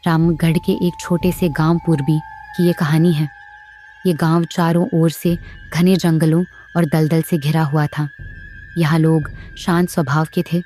रामगढ़ के एक छोटे से गांव पूर्वी की ये कहानी है। ये गांव चारों ओर से घने जंगलों और दलदल से घिरा हुआ था। यहाँ लोग शांत स्वभाव के थे,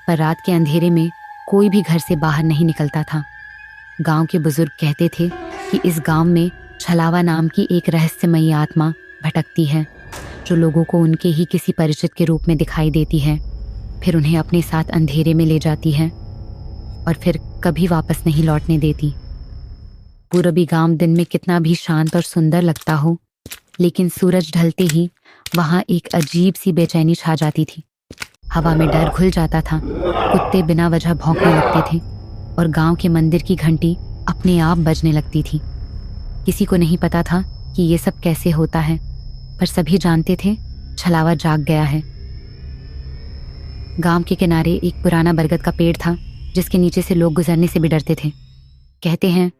पर रात के अंधेरे में कोई भी घर से बाहर नहीं निकलता था। गांव के बुजुर्ग कहते थे कि इस गांव में छलावा नाम की एक रहस्यमयी आत्मा भटकती है, जो लोगों को उनके ही किसी परिचित के रूप में दिखाई देती है, फिर उन्हें अपने साथ अंधेरे में ले जाती है और फिर कभी वापस नहीं लौटने देती। पूरबी गांव दिन में कितना भी शांत और सुंदर लगता हो, लेकिन सूरज ढलते ही वहां एक अजीब सी बेचैनी छा जाती थी। हवा में डर घुल जाता था, कुत्ते बिना वजह भौंकने लगते थे और गांव के मंदिर की घंटी अपने आप बजने लगती थी। किसी को नहीं पता था कि ये सब कैसे होता है, पर सभी जानते थे छलावा जाग गया है। गांव के किनारे एक पुराना बरगद का पेड़ था, जिसके नीचे से लोग गुजरने से भी डरते थे। कहते हैं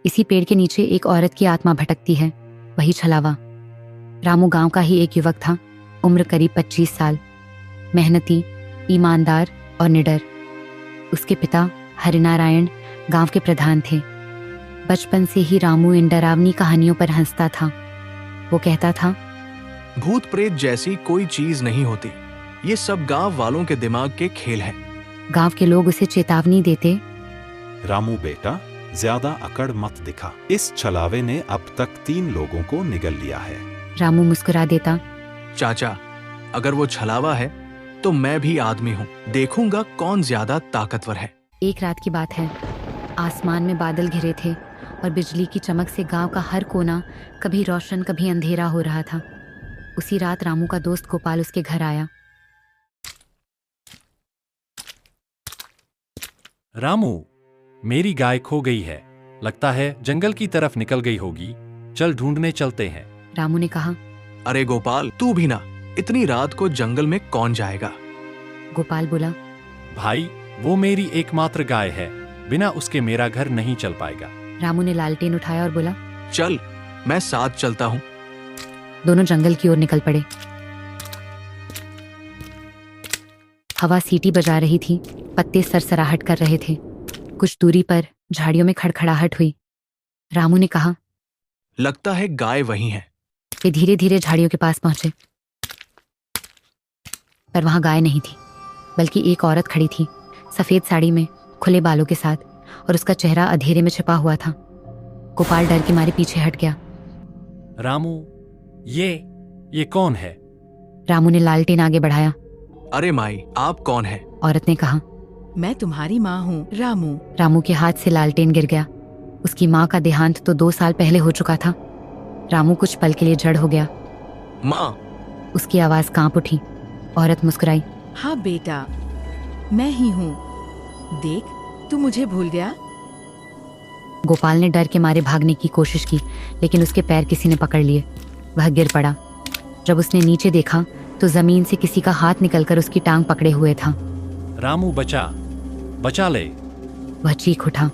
इसी पेड़ के नीचे एक औरत की आत्मा भटकती है, वही छलावा। रामू गांव का ही एक युवक था, उम्र करीब 25 साल, मेहनती, ईमानदार और निडर। उसके पिता हरिनारायण गांव के प्रधान थे। बचपन से ही रामू इन डरावनी कहानियों पर हंसता था। वो कहता था, भूत प्रेत जैसी कोई चीज नहीं होती, ये सब गांव वालों के दिमाग के खेल हैं। गांव के लोग उसे चेतावनी देते, रामू बेटा, ज्यादा अकड़ मत दिखा, इस छलावे ने अब तक 3 लोगों को निगल लिया है। रामू मुस्कुरा देता, चाचा, अगर वो छलावा है तो मैं भी आदमी हूँ, देखूंगा कौन ज्यादा ताकतवर है। एक रात की बात है। आसमान में बादल घिरे थे और बिजली की चमक से गांव का हर कोना कभी रोशन कभी अंधेरा हो रहा था। उसी रात रामू का दोस्त गोपाल उसके घर आया। रामू, मेरी गाय खो गई है, लगता है जंगल की तरफ निकल गई होगी, चल ढूंढने चलते हैं। रामू ने कहा, अरे गोपाल, तू भी ना, इतनी रात को जंगल में कौन जाएगा। गोपाल बोला, भाई, वो मेरी एकमात्र गाय है, बिना उसके मेरा घर नहीं चल पाएगा। रामू ने लालटेन उठाया और बोला, चल, मैं साथ चलता हूँ। दोनों जंगल की ओर निकल पड़े। हवा सीटी बजा रही थी, पत्ते सरसराहट कर रहे थे। कुछ दूरी पर झाड़ियों में खड़खड़ाहट हुई। रामू ने कहा, लगता है गाय वहीं है। वे धीरे धीरे झाड़ियों के पास पहुंचे, पर वहां गाय नहीं थी, बल्कि एक औरत खड़ी थी, सफेद साड़ी में, खुले बालों के साथ, और उसका चेहरा अंधेरे में छिपा हुआ था। गोपाल डर के मारे पीछे हट गया। रामू, ये कौन है? रामू ने लालटेन आगे बढ़ाया। अरे माई, आप कौन है? औरत ने कहा, मैं तुम्हारी माँ हूँ, रामू। रामू के हाथ से लालटेन गिर गया। उसकी माँ का देहांत तो 2 साल पहले हो चुका था। रामू कुछ पल के लिए जड़ हो गया। माँ। उसकी आवाज कांप उठी। औरत मुस्कुराई, हाँ बेटा, मैं ही हूँ। देख, तू मुझे भूल गया। गोपाल ने डर के मारे भागने की कोशिश की, लेकिन उसके पैर किसी ने पकड़ लिए। वह गिर पड़ा। जब उसने नीचे देखा तो जमीन से किसी का हाथ निकलकर उसकी टांग पकड़े हुए था। रामू, बचा ले। वह चीख उठा।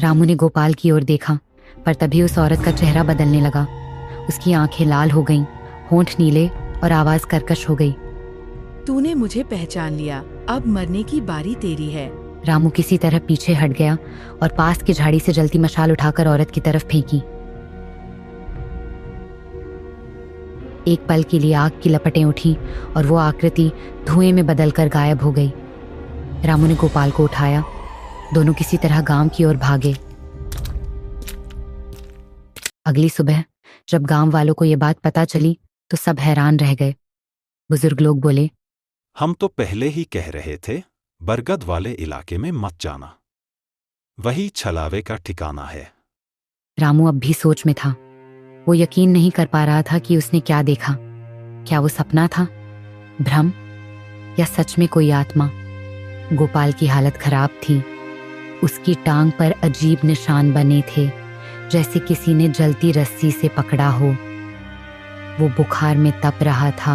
रामू ने गोपाल की ओर देखा, पर तभी उस औरत का चेहरा बदलने लगा। उसकी आंखें लाल हो गईं, होंठ नीले और आवाज कर्कश हो गई। तूने मुझे पहचान लिया, अब मरने की बारी तेरी है। रामू किसी तरह पीछे हट गया और पास की झाड़ी से जलती मशाल उठाकर औरत की तरफ फेंकी। एक पल के लिए आग की लपटें उठी और वो आकृति धुएं में बदलकर गायब हो गई। रामू ने गोपाल को उठाया। दोनों किसी तरह गांव की ओर भागे। अगली सुबह जब गांव वालों को ये बात पता चली तो सब हैरान रह गए। बुजुर्ग लोग बोले, हम तो पहले ही कह रहे थे, बरगद वाले इलाके में मत जाना, वही छलावे का ठिकाना है। रामू अब भी सोच में था। वो यकीन नहीं कर पा रहा था कि उसने क्या देखा। क्या वो सपना था, भ्रम, या सच में कोई आत्मा? गोपाल की हालत खराब थी। उसकी टांग पर अजीब निशान बने थे, जैसे किसी ने जलती रस्सी से पकड़ा हो। वो बुखार में तप रहा था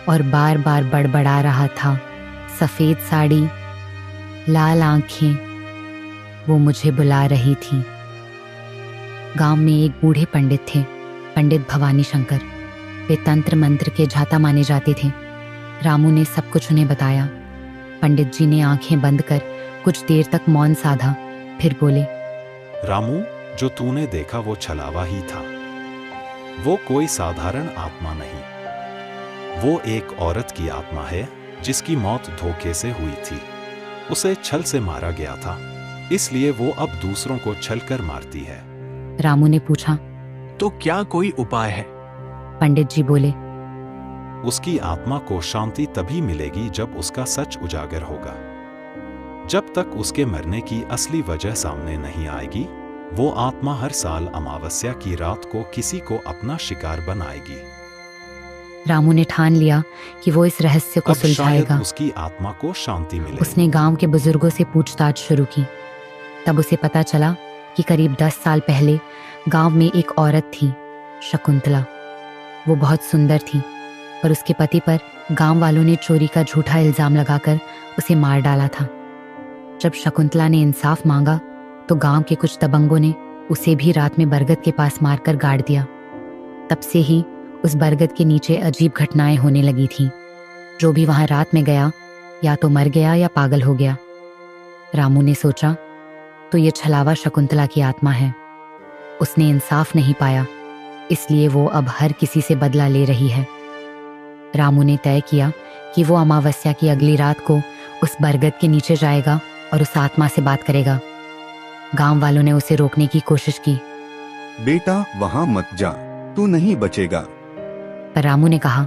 और बार बार बड़बड़ा रहा था। सफेद साड़ी, लाल आंखें, वो मुझे बुला रही थी। गांव में एक बूढ़े पंडित थे, पंडित भवानी शंकर। वे तंत्र मंत्र के झाता माने जाते थे। रामू ने सब कुछ उन्हें बताया। पंडित जी ने आंखें बंद कर कुछ देर तक मौन साधा, फिर बोले, रामू, जो तूने देखा वो छलावा ही था। वो कोई साधारण आत्मा नहीं, वो एक औरत की आत्मा है जिसकी मौत धोखे से हुई थी। उसे छल से मारा गया था, इसलिए वो अब दूसरों को छल कर मारती है। रामू ने पूछा। तो क्या कोई उपाय है? पंडित जी बोले। उसकी आत्मा को शांति तभी मिलेगी जब उसका सच उजागर होगा। जब तक उसके मरने की असली वजह सामने नहीं आएगी, वो आत्मा हर साल अमावस्या की रात को किसी को अपना शिकार बनाएगी। रामू ने ठान लिया कि वो इस रहस्य को अब शायद सुलझाएगा। उसकी आत्मा को शांति मिले। उसने गांव के बुजुर्गों से पूछताछ शुरू की। तब उसे पता चला कि करीब 10 साल पहले गांव में एक औरत थी, शकुंतला। वो बहुत सुंदर थी, पर उसके पति पर गांव वालों ने चोरी का झूठा इल्जाम लगाकर उसे मार डाला था। जब शकुंतला ने इंसाफ मांगा तो गांव के कुछ दबंगों ने उसे भी रात में बरगद के पास मारकर गाड़ दिया। तब से ही उस बरगद के नीचे अजीब घटनाएं होने लगी थीं। जो भी वहां रात में गया या तो मर गया या पागल हो गया। रामू ने सोचा, तो ये छलावा शकुंतला की आत्मा है। उसने इंसाफ नहीं पाया, इसलिए वो अब हर किसी से बदला ले रही है। रामू ने तय किया कि वो अमावस्या की अगली रात को उस बरगद के नीचे जाएगा और उस आत्मा से बात करेगा। गांव वालों ने उसे रोकने की कोशिश की, बेटा वहां मत जा, तू नहीं बचेगा। पर रामू ने कहा,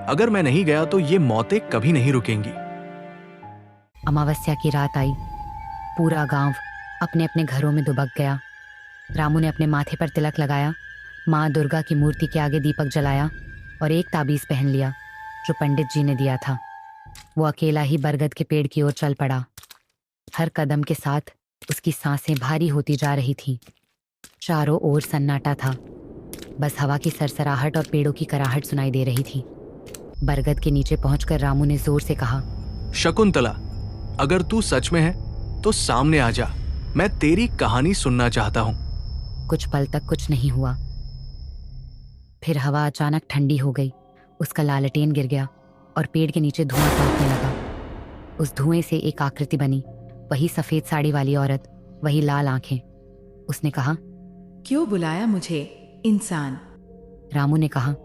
अगर मैं नहीं गया तो ये मौतें कभी नहीं रुकेंगी। अमावस्या की रात आई। पूरा गांव अपने अपने घरों में दुबक गया। रामू ने अपने माथे पर तिलक लगाया, माँ दुर्गा की मूर्ति के आगे दीपक जलाया और एक ताबीज पहन लिया जो पंडित जी ने दिया था। वो अकेला ही बरगद के पेड़ की ओर चल पड़ा। हर कदम के साथ उसकी सांसें भारी होती जा रही थीं। चारों ओर सन्नाटा था, बस हवा की सरसराहट और पेड़ों की कराहट सुनाई दे रही थी। बरगद के नीचे पहुंचकर रामू ने जोर से कहा, शकुंतला, अगर तू सच में है तो सामने आ जा, मैं तेरी कहानी सुनना चाहता हूँ। कुछ पल तक कुछ नहीं हुआ। फिर हवा अचानक ठंडी हो गई। उसका लालटेन गिर गया और पेड़ के नीचे धुआं फैलने लगा। उस धुएं से एक आकृति बनी, वही सफेद साड़ी वाली औरत, वही लाल आंखें। उसने कहा, क्यों बुलाया मुझे इंसान? रामू ने कहा,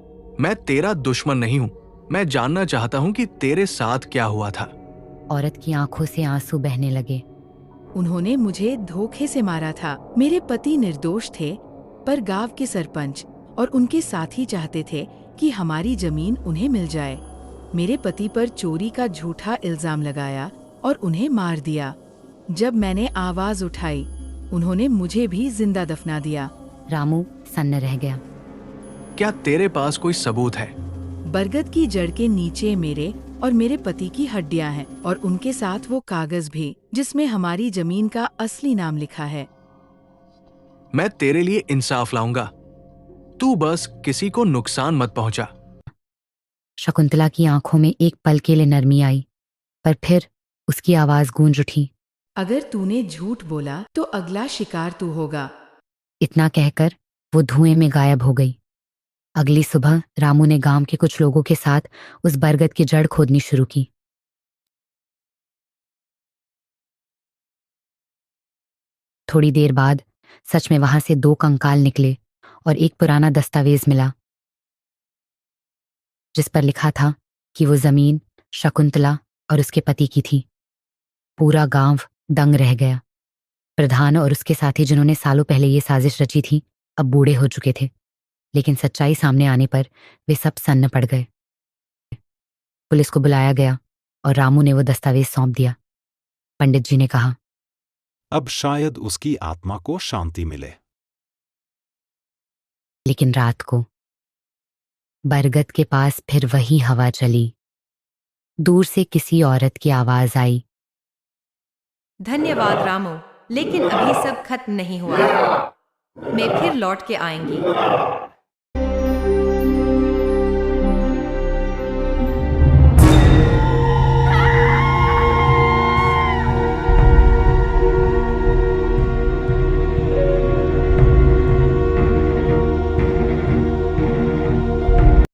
मैं तेरा दुश्मन नहीं हूँ, मैं जानना चाहता हूँ कि तेरे साथ क्या हुआ था। औरत की आंखों से आंसू बहने लगे। उन्होंने मुझे धोखे से मारा था। मेरे पति निर्दोष थे, पर गांव के सरपंच और उनके साथी चाहते थे कि हमारी जमीन उन्हें मिल जाए। मेरे पति पर चोरी का झूठा इल्जाम लगाया और उन्हें मार दिया। जब मैंने आवाज उठाई, उन्होंने मुझे भी जिंदा दफना दिया। रामू सन्न रह गया। क्या तेरे पास कोई सबूत है? बरगद की जड़ के नीचे मेरे और मेरे पति की हड्डियां हैं और उनके साथ वो कागज भी जिसमें हमारी जमीन का असली नाम लिखा है। मैं तेरे लिए इंसाफ लाऊंगा, तू बस किसी को नुकसान मत पहुंचा। शकुंतला की आंखों में एक पल के लिए नरमी आई, पर फिर उसकी आवाज गूंज उठी, अगर तूने झूठ बोला तो अगला शिकार तू होगा। इतना कहकर वो धुएं में गायब हो गई। अगली सुबह रामू ने गांव के कुछ लोगों के साथ उस बरगद की जड़ खोदनी शुरू की। थोड़ी देर बाद सच में वहां से 2 कंकाल निकले और एक पुराना दस्तावेज मिला जिस पर लिखा था कि वो जमीन शकुंतला और उसके पति की थी। पूरा गांव दंग रह गया। प्रधान और उसके साथी जिन्होंने सालों पहले ये साजिश रची थी अब बूढ़े हो चुके थे, लेकिन सच्चाई सामने आने पर वे सब सन्न पड़ गए। पुलिस को बुलाया गया और रामू ने वो दस्तावेज सौंप दिया। पंडित जी ने कहा, अब शायद उसकी आत्मा को शांति मिले। लेकिन रात को बरगद के पास फिर वही हवा चली। दूर से किसी औरत की आवाज आई, धन्यवाद रामू, लेकिन अभी सब खत्म नहीं हुआ। मैं फिर लौट के आएंगी।